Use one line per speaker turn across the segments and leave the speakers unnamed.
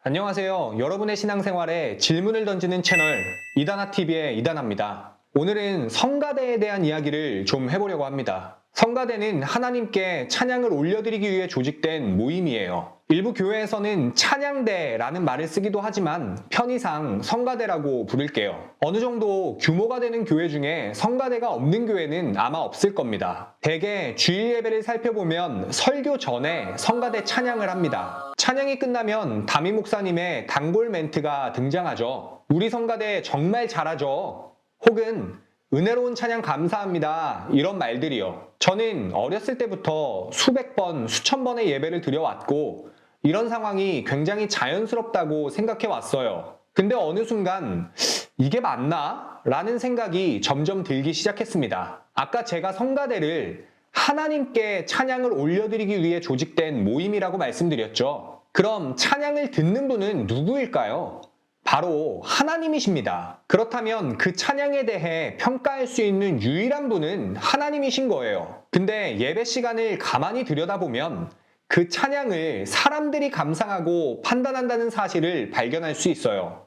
안녕하세요. 여러분의 신앙생활에 질문을 던지는 채널 이단아TV의 이단아입니다. 오늘은 성가대에 대한 이야기를 좀 해보려고 합니다. 성가대는 하나님께 찬양을 올려드리기 위해 조직된 모임이에요. 일부 교회에서는 찬양대라는 말을 쓰기도 하지만 편의상 성가대라고 부를게요. 어느 정도 규모가 되는 교회 중에 성가대가 없는 교회는 아마 없을 겁니다. 대개 주일 예배를 살펴보면 설교 전에 성가대 찬양을 합니다. 찬양이 끝나면 담임 목사님의 단골 멘트가 등장하죠. 우리 성가대 정말 잘하죠. 혹은 은혜로운 찬양 감사합니다. 이런 말들이요. 저는 어렸을 때부터 수백 번, 수천 번의 예배를 드려왔고 이런 상황이 굉장히 자연스럽다고 생각해 왔어요. 근데 어느 순간 이게 맞나? 라는 생각이 점점 들기 시작했습니다. 아까 제가 성가대를 하나님께 찬양을 올려드리기 위해 조직된 모임이라고 말씀드렸죠. 그럼 찬양을 듣는 분은 누구일까요? 바로 하나님이십니다. 그렇다면 그 찬양에 대해 평가할 수 있는 유일한 분은 하나님이신 거예요. 근데 예배 시간을 가만히 들여다보면 그 찬양을 사람들이 감상하고 판단한다는 사실을 발견할 수 있어요.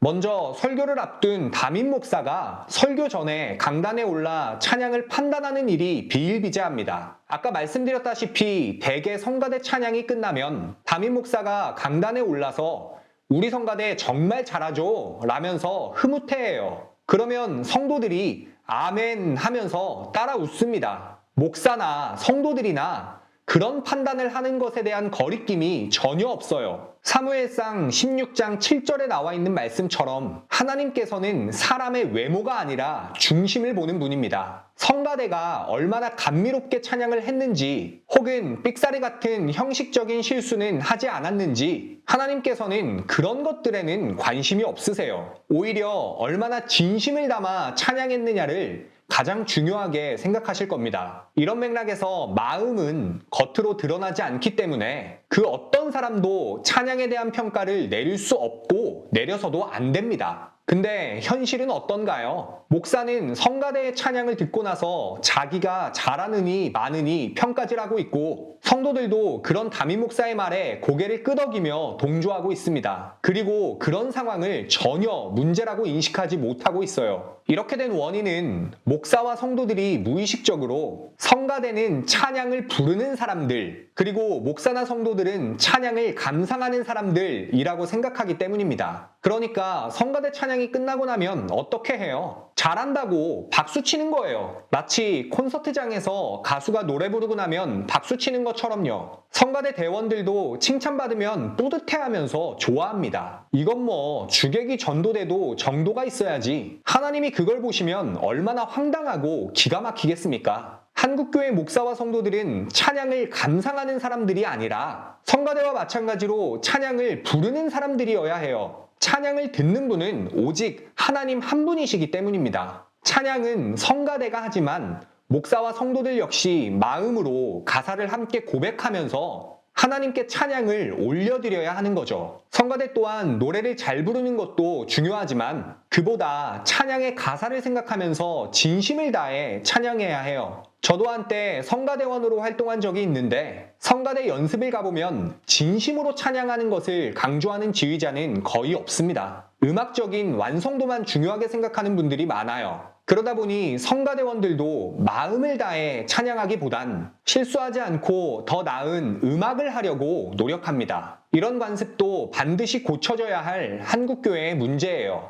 먼저 설교를 앞둔 담임 목사가 설교 전에 강단에 올라 찬양을 판단하는 일이 비일비재합니다. 아까 말씀드렸다시피 대개 성가대 찬양이 끝나면 담임 목사가 강단에 올라서 우리 성가대 정말 잘하죠 라면서 흐뭇해해요. 그러면 성도들이 아멘 하면서 따라 웃습니다. 목사나 성도들이나 그런 판단을 하는 것에 대한 거리낌이 전혀 없어요. 사무엘상 16장 7절에 나와 있는 말씀처럼 하나님께서는 사람의 외모가 아니라 중심을 보는 분입니다. 성가대가 얼마나 감미롭게 찬양을 했는지 혹은 삑사리 같은 형식적인 실수는 하지 않았는지 하나님께서는 그런 것들에는 관심이 없으세요. 오히려 얼마나 진심을 담아 찬양했느냐를 가장 중요하게 생각하실 겁니다. 이런 맥락에서 마음은 겉으로 드러나지 않기 때문에 그 어떤 사람도 찬양에 대한 평가를 내릴 수 없고 내려서도 안 됩니다. 근데 현실은 어떤가요? 목사는 성가대의 찬양을 듣고 나서 자기가 잘하느니 마느니 평가질하고 있고 성도들도 그런 담임 목사의 말에 고개를 끄덕이며 동조하고 있습니다. 그리고 그런 상황을 전혀 문제라고 인식하지 못하고 있어요. 이렇게 된 원인은 목사와 성도들이 무의식적으로 성가대는 찬양을 부르는 사람들 그리고 목사나 성도들은 찬양을 감상하는 사람들이라고 생각하기 때문입니다. 그러니까 성가대 찬양이 끝나고 나면 어떻게 해요? 잘한다고 박수 치는 거예요. 마치 콘서트장에서 가수가 노래 부르고 나면 박수 치는 것처럼요. 성가대 대원들도 칭찬받으면 뿌듯해하면서 좋아합니다. 이건 뭐 주객이 전도돼도 정도가 있어야지. 하나님이 그걸 보시면 얼마나 황당하고 기가 막히겠습니까? 한국교회 목사와 성도들은 찬양을 감상하는 사람들이 아니라 성가대와 마찬가지로 찬양을 부르는 사람들이어야 해요. 찬양을 듣는 분은 오직 하나님 한 분이시기 때문입니다. 찬양은 성가대가 하지만 목사와 성도들 역시 마음으로 가사를 함께 고백하면서 하나님께 찬양을 올려드려야 하는 거죠. 성가대 또한 노래를 잘 부르는 것도 중요하지만 그보다 찬양의 가사를 생각하면서 진심을 다해 찬양해야 해요. 저도 한때 성가대원으로 활동한 적이 있는데 성가대 연습을 가보면 진심으로 찬양하는 것을 강조하는 지휘자는 거의 없습니다. 음악적인 완성도만 중요하게 생각하는 분들이 많아요. 그러다 보니 성가대원들도 마음을 다해 찬양하기보단 실수하지 않고 더 나은 음악을 하려고 노력합니다. 이런 관습도 반드시 고쳐져야 할 한국교회의 문제예요.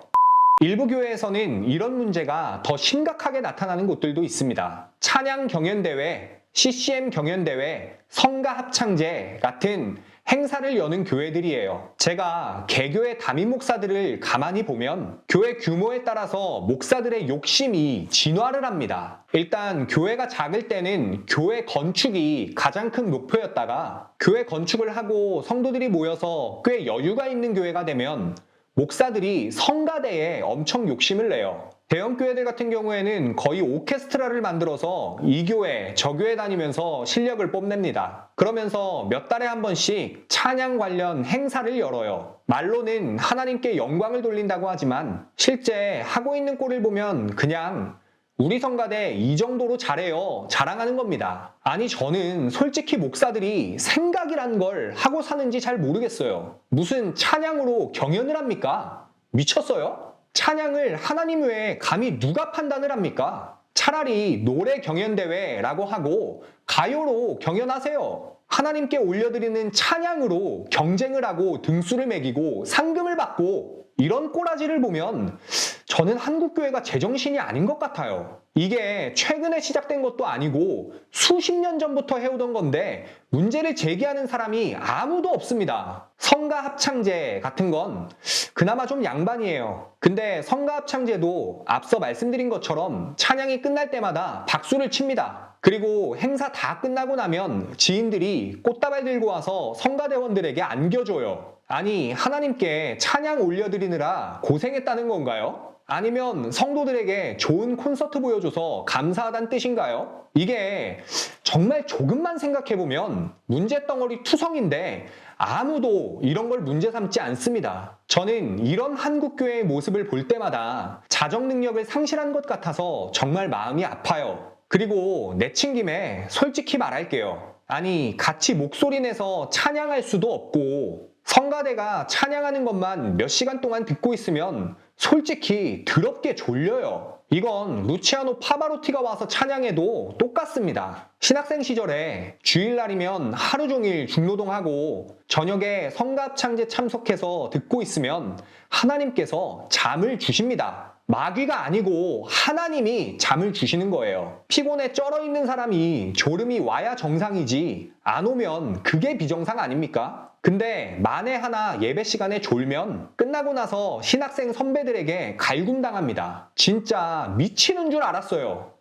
일부 교회에서는 이런 문제가 더 심각하게 나타나는 곳들도 있습니다. 찬양 경연대회, CCM 경연대회, 성가 합창제 같은 행사를 여는 교회들이에요. 제가 개교의 담임 목사들을 가만히 보면 교회 규모에 따라서 목사들의 욕심이 진화를 합니다. 일단 교회가 작을 때는 교회 건축이 가장 큰 목표였다가 교회 건축을 하고 성도들이 모여서 꽤 여유가 있는 교회가 되면 목사들이 성가대에 엄청 욕심을 내요. 대형 교회들 같은 경우에는 거의 오케스트라를 만들어서 이 교회, 저 교회 다니면서 실력을 뽐냅니다. 그러면서 몇 달에 한 번씩 찬양 관련 행사를 열어요. 말로는 하나님께 영광을 돌린다고 하지만 실제 하고 있는 꼴을 보면 그냥 우리 성가대 이 정도로 잘해요. 자랑하는 겁니다. 아니 저는 솔직히 목사들이 생각이란 걸 하고 사는지 잘 모르겠어요. 무슨 찬양으로 경연을 합니까? 미쳤어요? 찬양을 하나님 외에 감히 누가 판단을 합니까? 차라리 노래 경연대회라고 하고 가요로 경연하세요. 하나님께 올려드리는 찬양으로 경쟁을 하고 등수를 매기고 상금을 받고 이런 꼬라지를 보면 저는 한국교회가 제정신이 아닌 것 같아요. 이게 최근에 시작된 것도 아니고 수십 년 전부터 해오던 건데 문제를 제기하는 사람이 아무도 없습니다. 성가합창제 같은 건 그나마 좀 양반이에요. 근데 성가합창제도 앞서 말씀드린 것처럼 찬양이 끝날 때마다 박수를 칩니다. 그리고 행사 다 끝나고 나면 지인들이 꽃다발 들고 와서 성가대원들에게 안겨줘요. 아니 하나님께 찬양 올려드리느라 고생했다는 건가요? 아니면 성도들에게 좋은 콘서트 보여줘서 감사하다는 뜻인가요? 이게 정말 조금만 생각해보면 문제덩어리 투성인데 아무도 이런 걸 문제 삼지 않습니다. 저는 이런 한국교회의 모습을 볼 때마다 자정 능력을 상실한 것 같아서 정말 마음이 아파요. 그리고 내친 김에 솔직히 말할게요. 아니 같이 목소리 내서 찬양할 수도 없고 성가대가 찬양하는 것만 몇 시간 동안 듣고 있으면 솔직히 더럽게 졸려요. 이건 루치아노 파바로티가 와서 찬양해도 똑같습니다. 신학생 시절에 주일날이면 하루 종일 중노동하고 저녁에 성가합창제 참석해서 듣고 있으면 하나님께서 잠을 주십니다. 마귀가 아니고 하나님이 잠을 주시는 거예요. 피곤해 쩔어 있는 사람이 졸음이 와야 정상이지 안 오면 그게 비정상 아닙니까? 근데 만에 하나 예배 시간에 졸면 끝나고 나서 신학생 선배들에게 갈굼당합니다. 진짜 미치는 줄 알았어요.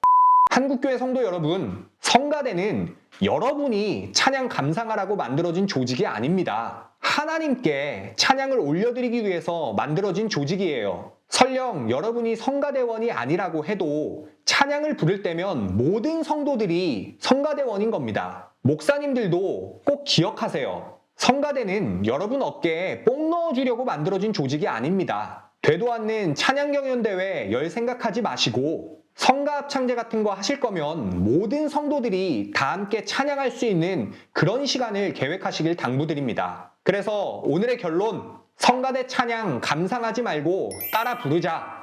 한국교회 성도 여러분, 성가대는 여러분이 찬양 감상하라고 만들어진 조직이 아닙니다. 하나님께 찬양을 올려드리기 위해서 만들어진 조직이에요. 설령 여러분이 성가대원이 아니라고 해도 찬양을 부를 때면 모든 성도들이 성가대원인 겁니다. 목사님들도 꼭 기억하세요. 성가대는 여러분 어깨에 뽕 넣어주려고 만들어진 조직이 아닙니다. 되도 않는 찬양경연대회 열 생각하지 마시고 성가합창제 같은 거 하실 거면 모든 성도들이 다 함께 찬양할 수 있는 그런 시간을 계획하시길 당부드립니다. 그래서 오늘의 결론, 성가대 찬양 감상하지 말고 따라 부르자.